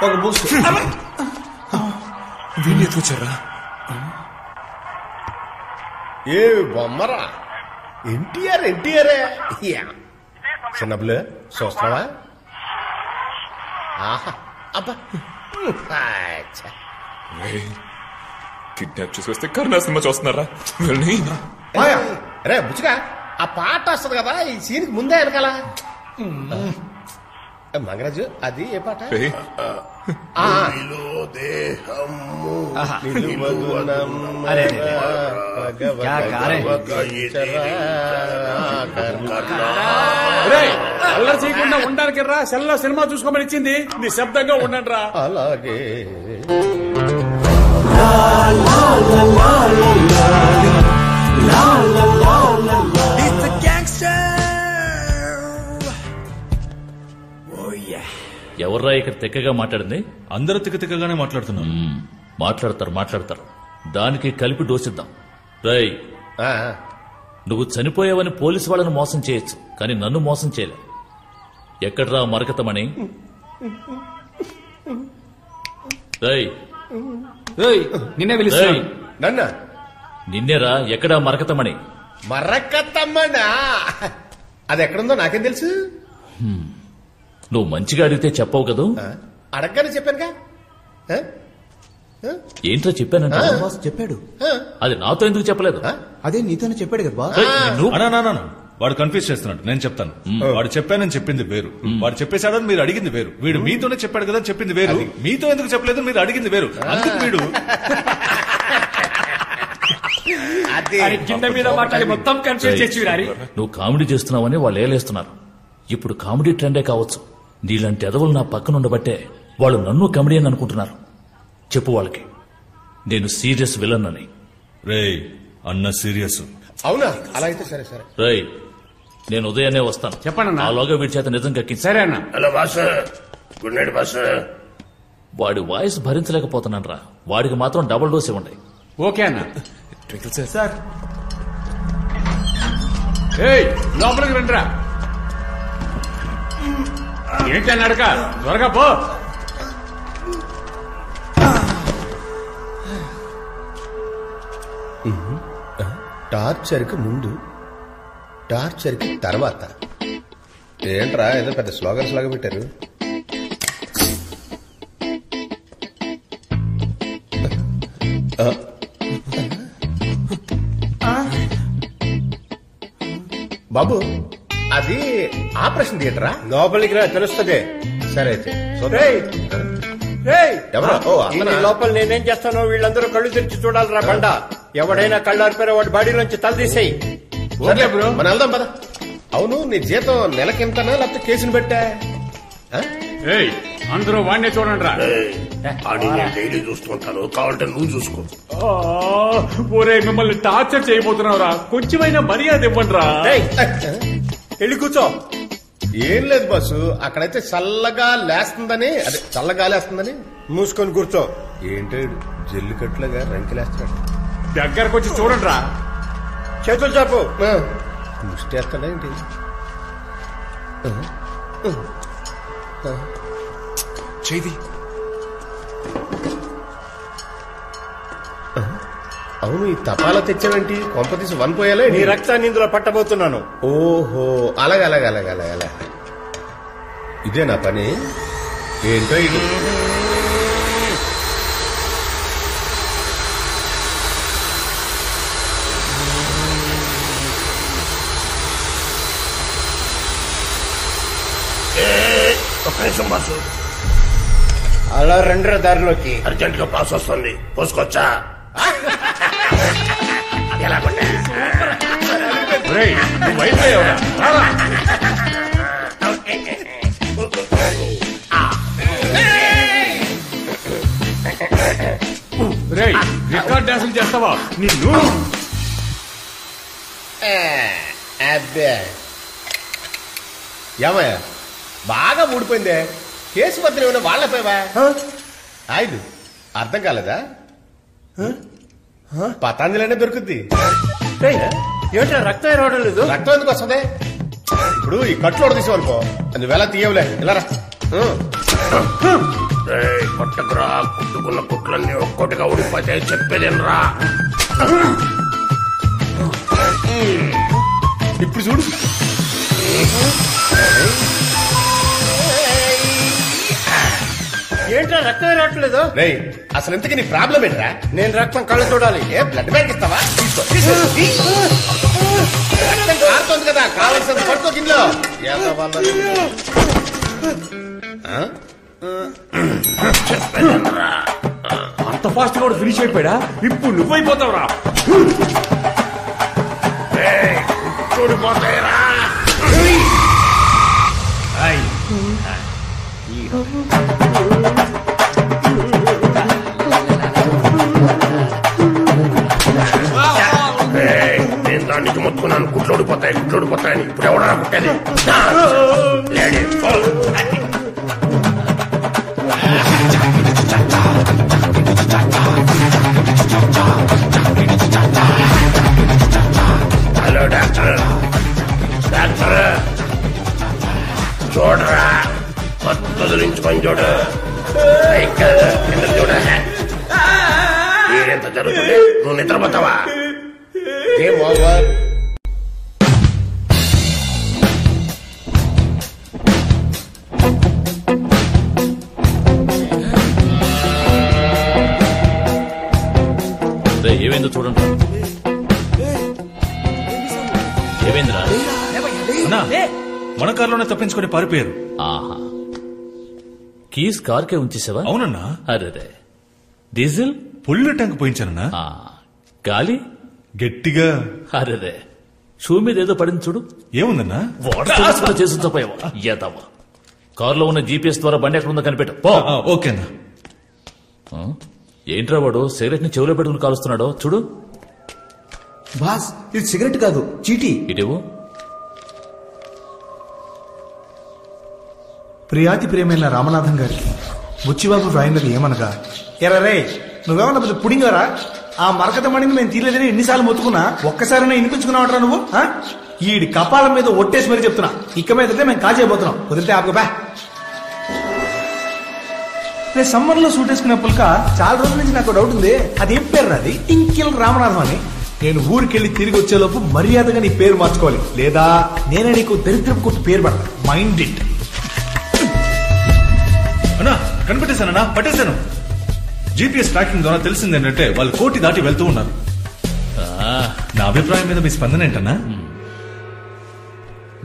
ఒక బూస్ట్ వీళ్ళు ఎత్తుకొచ్చారా? ఏ బొమ్మరా, ఎన్టీఆరే. చిన్నప్పుడు చూస్తున్నావా? ఆహా అబ్బా, కిడ్నాప్ చేసి వస్తే కరుణా సినిమా చూస్తున్నారా? రే బుచ్చిగా, ఆ పాట వస్తుంది కదా ఈ సీన్కి ముందే వెనకాల. మంగరాజు, అది ఏ పాట? అల్లరి చేయకుండా ఉండడానికి రా, సెల్లో సినిమా చూసుకోమని ఇచ్చింది, నిశ్శబ్దంగా ఉండండి రా. అలాగే ఎవర్రా ఇక్కడ తిక్కగా మాట్లాడింది? అందరూ తిక్కగానే మాట్లాడుతున్నారు. మాట్లాడతారు. దానికి కలిపి డోసిద్దాం. రై, నువ్వు చనిపోయావని పోలీసు వాళ్ళని మోసం చేయొచ్చు, కానీ నన్ను మోసం చేయలే. ఎక్కడ్రా మరకతమణి? రై, నిన్నే పిలుస్తా. నన్న నిన్నేరా, ఎక్కడా మరకతమణి? మరకతమ్మనా? అది ఎక్కడుందో నాకేం తెలుసు. నువ్వు మంచిగా అడిగితే చెప్పవు కదూ. అడగగానే చెప్పానుగా. ఏంట్రా చెప్పానంట? చెప్పాడు. అది నాతో ఎందుకు చెప్పలేదు? అదే నీతోనే చెప్పాడు కదా బాస్. వాడు కన్ఫ్యూజ్ చేస్తున్నాడు. నేను చెప్తాను. వాడు చెప్పానని చెప్పింది వేరు, వాడు చెప్పేశాడని మీరు అడిగింది వేరు. వీడు మీతోనే చెప్పాడు కదా చెప్పింది వేరు, మీతో ఎందుకు చెప్పలేదు మీరు అడిగింది వేరు. అందుకు వీడు కింద మీద మాట్లాడి మొత్తం కన్ఫ్యూజ్ చేసి. నువ్వు కామెడీ చేస్తున్నావని వాళ్ళు ఏలేస్తున్నారు. ఇప్పుడు కామెడీ ట్రెండే కావచ్చు. నీలాంటి ఎదవలు నా పక్కన ఉండబట్టే వాళ్ళు నన్ను కామెడీ అని అనుకుంటున్నారు. చెప్పు వాళ్ళకి నేను సీరియస్ విలన్ అని. రేయ్ అన్న సీరియస్. అవునా? అలా అయితే సరే. రై, నేను ఉదయాన్నే వస్తాను. చెప్పండి. ఆలోగా వీడి చేత నిజం కక్కి. సరే అన్న. Hello boss, good night boss. వాడి వాయిస్ భరించలేకపోతున్నాను రా. వాడికి మాత్రం డబుల్ డోస్ ఇవ్వండి. ఓకే అన్న. సార్ లోపలికి రండిరా. ఏంటి నడక, త్వరగా పో. టార్చర్కి ముందు, టార్చర్కి తర్వాత. ఏంట్రా ఏదో పెద్ద స్లోగన్స్ లాగా పెట్టారు. బాబు, అది ఆపరేషన్ థియేటరా? లోపలికి రా, తెలుస్తుంది. సరే అయితే లోపల నేనేం చేస్తానో వీళ్ళందరూ కళ్ళు తెరిచి చూడాలిరా. బండ ఎవడైనా కళ్ళారిపోయారో వాడి బాడీలోంచి తల తీసేయి. మన వెళ్దాం పద. అవును, నీ జీతం నెలకింతనా లేకపోతే కేసుని పెట్టా? అందరూ వాడినే చూడండి రా. డైలీ చూస్తుంటాను, కావాలంటే నువ్వు చూసుకో. ఒరే, మిమ్మల్ని టార్చర్ చేయబోతున్నావురా, కొంచెమైనా మర్యాద ఇవ్వండి రా. వెళ్ళి కూర్చో. ఏం లేదు బాసు, అక్కడైతే చల్లగా లేస్తుందని, అదే చల్లగా లేస్తుందని. మూసుకొని కూర్చో. ఏంటి జల్లికట్లుగా రంకిలేస్తాడు. దగ్గరకు వచ్చి చూడండి రా. చేతులు చాపు. ముష్టి వేస్తాడా ఏంటి? చేది. అవును, ఈ తపాలా తెచ్చావేంటి? కొంప తీసి వన్ పోయాలే. నీ రక్తాన్ని ఇందులో పట్టబోతున్నాను. ఓహో, అలాగే. ఇదే నా పని. ఏంటో ఇది. ఒక్క నిమిషం బాసు. అలా రెండర దారిలోకి అర్జెంట్ గా పాస్ వస్తుంది, పోసుకోవచ్చా? రికార్డ్ డాన్సులు చేస్తావా నిన్ను? అబ్బే ఏమయ్యా, బాగా ఊడిపోయిందే. కేసు పత్రం ఏమైనా వాళ్ళపోయావా? ఆయిల్ అర్థం కాలేదా? పతాంజలినే దొరుకుద్ది. ఏమిటా రక్తం రావడం లేదు? రక్తం ఎందుకు వస్తుంది? ఇప్పుడు ఈ కట్లు తీసేవనుకో, నువ్వెలా తీయవులే. ఇలా రా. కొట్టకురా, కుట్టుకున్న కుట్లన్నీ ఒక్కొక్కటిగా ఊడిపోతే చెప్పేదేనరా. ఇప్పుడు చూడు. ఏంట్రా రక్తం రావట్లేదు? అసలు ఇంతకీ నీ ప్రాబ్లం ఏంట్రా? నేను రక్తం కళ్ళు చూడాలి. ఏ బ్లడ్ బ్యాంక్ ఇస్తావా? రక్తం కారుతోంది కదా, కావాల్సిన పడుకో గిన్నెలో. అంత ఫాస్ట్ గా ఫినిష్ అయిపోయాడా? ఇప్పుడు నువ్వైపోతావురా. చూడిపోతాయిరా. నేను దానికి మొత్తుకున్నాను, కుట్లు ఓడిపోతాయని. ఇప్పుడు ఎవడరా కుట్టేది? Hello doctor. చూడరా, వదిలించుకొని చూడు. చూడ ఎంత జరుగుతుంది? నువ్వు నిద్రపోతావా? Game over. ఏమైందో చూడండి. ఏమైందిరా? మన కారులోనే తప్పించుకొని పారిపోయారు. ఆహా, కీస్ కార్కే ఉంచేసావా? అవునన్నా. అరే, డీజిల్ ఫుల్ ట్యాంక్ పోయించానన్నా. గాలి గట్టిగా. అరే, షూ మీద ఏదో పడింది చూడు. ఏముందన్నా? వాటర్ చేసి తప్పేవా? ఏదమ్మా, కారులో ఉన్న జీపీఎస్ ద్వారా బండి ఎక్కడ ఉందో కనిపెట్టు. ఓకేనా. ఏంట్రా వాడు సిగరెట్ ని చెవిలో పెట్టుకుని కాలుస్తున్నాడో చూడు. బాస్, ఇది సిగరెట్ కాదు, చీటీ. ఇటేవో. ప్రియాతి ప్రేమైన రామనాథం గారికి బుచ్చిబాబు వ్రాయినది ఏమనగా, ఎర్రరే నువ్వేమన్నా పెద్ద పుడింగారా? ఆ మరకత మణిని మేము తీయలేదని ఎన్నిసార్లు మొత్తుకున్నా ఒక్కసారైనా వినిపించుకున్నావట్రా నువ్వు? ఈడి కపాలం మీద ఒట్టేసి మరీ చెప్తున్నా, ఇక మీదటే మేము కాజేయబోతున్నాం. వదిలితే ఆపుకోబా. రేపు సమ్మర్ లో సూట్ వేసుకునే పుల్క చాలా రోజుల నుంచి నాకు డౌట్ ఉంది. అదేం పేరు అది? ఇంకిల్ రామనాథం అని. నేను ఊరికెళ్ళి తిరిగి వచ్చేలోపు మర్యాదగా నీ పేరు మార్చుకోవాలి, లేదా నేనే నీకు దరిద్రపు కొట్టు పేరు పడతా. Mind it. అన్నా కనిపెట్టేశానన్నా, పట్టేశాను. జీపీఎస్ ట్రాకింగ్ ద్వారా తెలిసింది ఏంటంటే వాళ్ళు కోటి దాటి వెళ్తూ ఉన్నారు. నా అభిప్రాయం మీద మీ స్పందన ఏంటన్నా?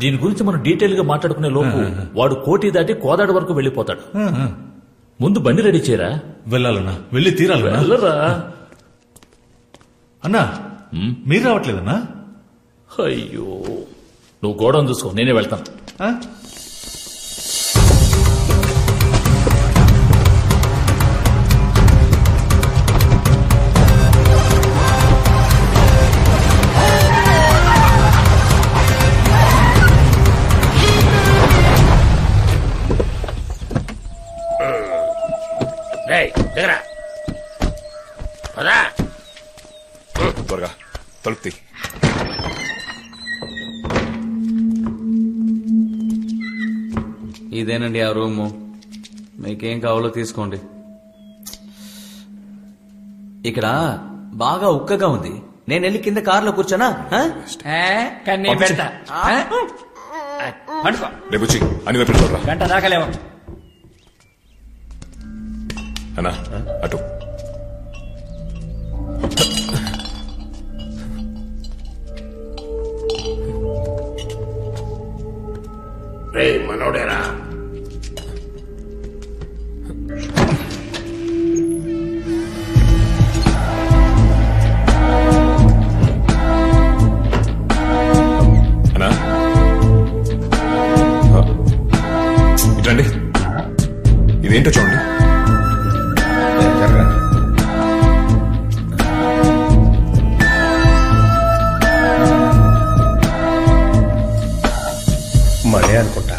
దీని గురించి మనం డీటెయిల్ గా మాట్లాడుకునే లోపు వాడు కోటి దాటి కోదాడ వరకు వెళ్ళిపోతాడు. ముందు బండి రెడీ చేయరా. వెళ్ళాలన్నా, వెళ్ళి తీరాలన్నా. వెళ్ళరా అన్నా. మీరు రావట్లేదన్నా? అయ్యో, నువ్వు గోడౌన్ చూసుకో, నేనే వెళ్తాను. త్వరగా తలుపు తీ. ఇదేనండి ఆ రూము, మీకేం కావాలో తీసుకోండి. ఇక్కడ బాగా ఉక్కగా ఉంది, నేను వెళ్ళి కింద కారులో కూర్చోనా? రేపుచ్చి అన్ని వైపు చూడరా. గంట దాకలేము అన్నా, అటు. రే మనోడేరా, అన్నా ఇటండి. ఇదేంటో చూడండి. మడే అనుకుంటా.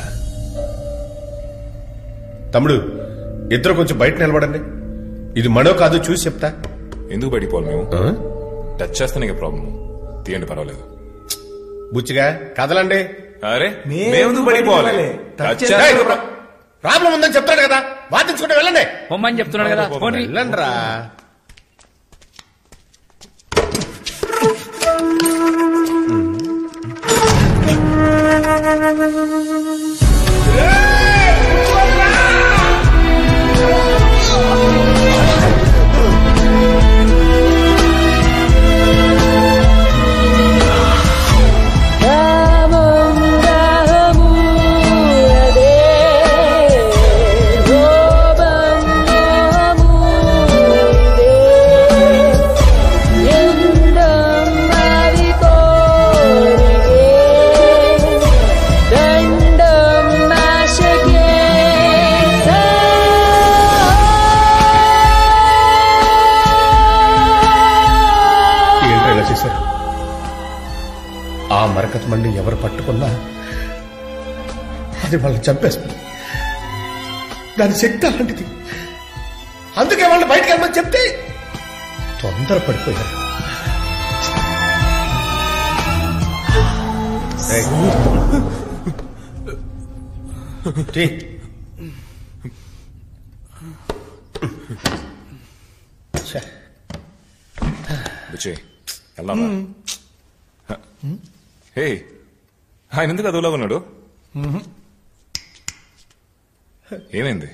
తమ్ముడు, ఇద్దరు కొంచెం బయట నిలబడండి. ఇది మడో కాదు చూసి చెప్తా. ఎందుకు బయటికి పోవాలి మేము? టచ్ చేస్తానే ప్రాబ్లం. తీయండి, పర్వాలేదు. బుచ్చిగా కదలండి. అరే, మేము బయటికి పోవాలి. ప్రాబ్లం ఉందని చెప్తాడు కదా, వాదించుకుంటే వెళ్ళండి. పొమ్మని చెప్తున్నాడు కదా, వెళ్ళండి రా. ఆ మరకత మండి ఎవరు పట్టుకున్నా అది వాళ్ళని చంపేస్తుంది. దాని శక్తి అలాంటిది. అందుకే వాళ్ళు బయటకు వెళ్ళమని చెప్తే తొందరపడిపోయారు. హే, ఆయన ఎందుకు అదోలా ఉన్నాడు? ఏమైంది?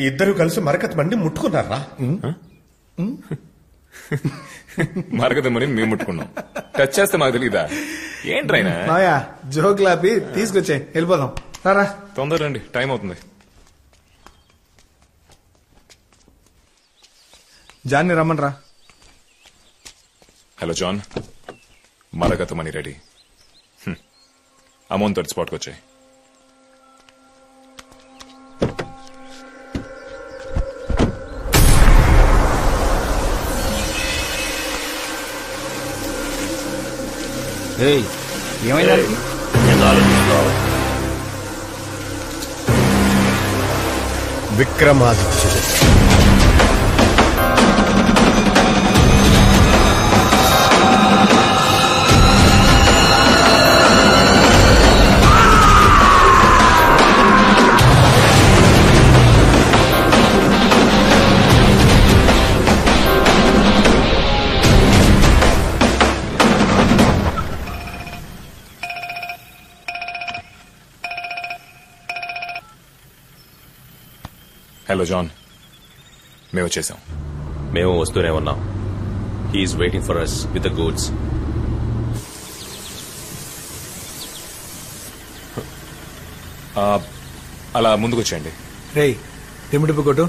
ఇద్దరు కలిసి మరకత మండి ముట్టుకున్నారా? మరకదమ్మని మేము ముట్టుకున్నాం. టచ్ చేస్తే మాకు తెలీదా? ఏంట్రైనా మాయా జోక్లాపి తీసుకొచ్చాయి, వెళ్ళిపోదాం. రారా, తొందర రండి, టైం అవుతుంది. జాన్ని రమ్మనరా. హలో జాన్, మరకత మనీ రెడీ. అమౌంట్ తోటి స్పాట్కి వచ్చాయి. ఏమైంది? విక్రమాదిత్యుడు హలో జాన్, మేము వచ్చేసాం. మేము వస్తూనే ఉన్నాం. He's waiting for us with the goods. అలా ముందుకు వచ్చేయండి. రేయ్ లిమిట్ కొట్టు.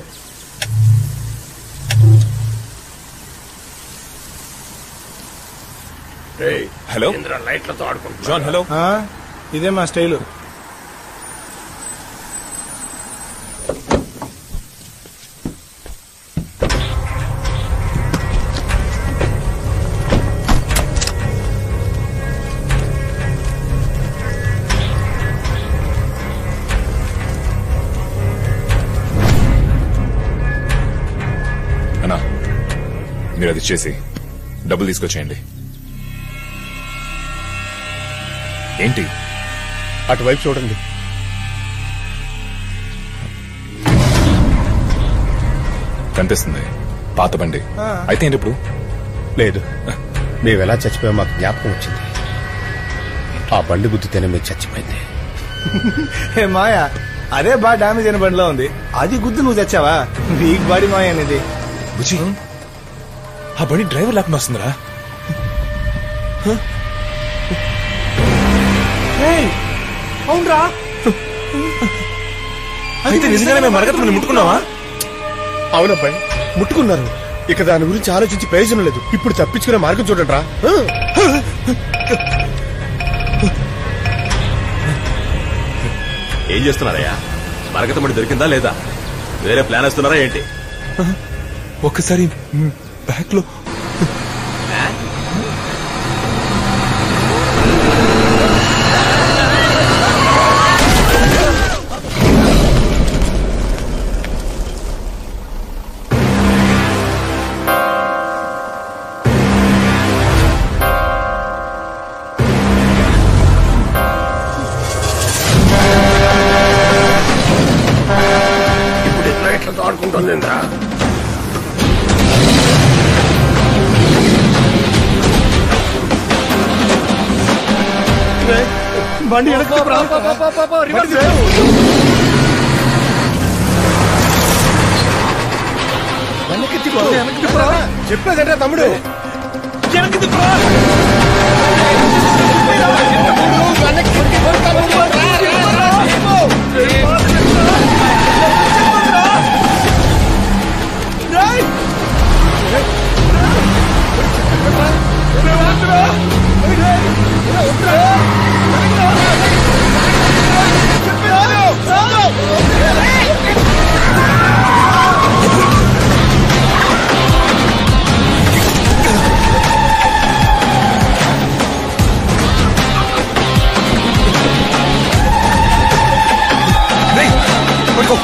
హలో లైట్లతో ఆడుకుంటా. John, hello. ఇదే మా స్టైలు. మీరు అది చేసి డబ్బులు తీసుకొచ్చేయండి. ఏంటి? అటువైపు చూడండి. కనిపిస్తుంది పాత బండి. అయితే ఏంటి ఇప్పుడు? లేదు, మేమెలా చచ్చిపోయా మాకు జ్ఞాపకం వచ్చింది. ఆ బండి గుద్దితేనే మీరు చచ్చిపోయింది. మాయా, అదే బాగా డామేజ్ అయిన బండిలో ఉంది. అది గుద్దు నువ్వు చచ్చావా? నీకు బాడీ మాయ అనేది. బుజ్జి, ఆ బండి డ్రైవర్ లేకుండా వస్తుందిరా. అవునరా? అయితే నిజంగానే మేము మరకతమని ముట్టుకున్నావా? అవునబ్బాయి, ముట్టుకున్నారు. ఇక దాని గురించి ఆలోచించి ప్రయోజనం లేదు. ఇప్పుడు తప్పించుకునే మార్గం చూడండి రా. ఏం చేస్తున్నారయ్యా? మరకతమడి దొరికిందా లేదా? వేరే ప్లాన్ వేస్తున్నారా ఏంటి? ఒక్కసారి బ్యాక్ లో మెట్లతో ఆడుకుంటుందిరా. బండి చెప్పేదంటే తమ్ముడు పడుకో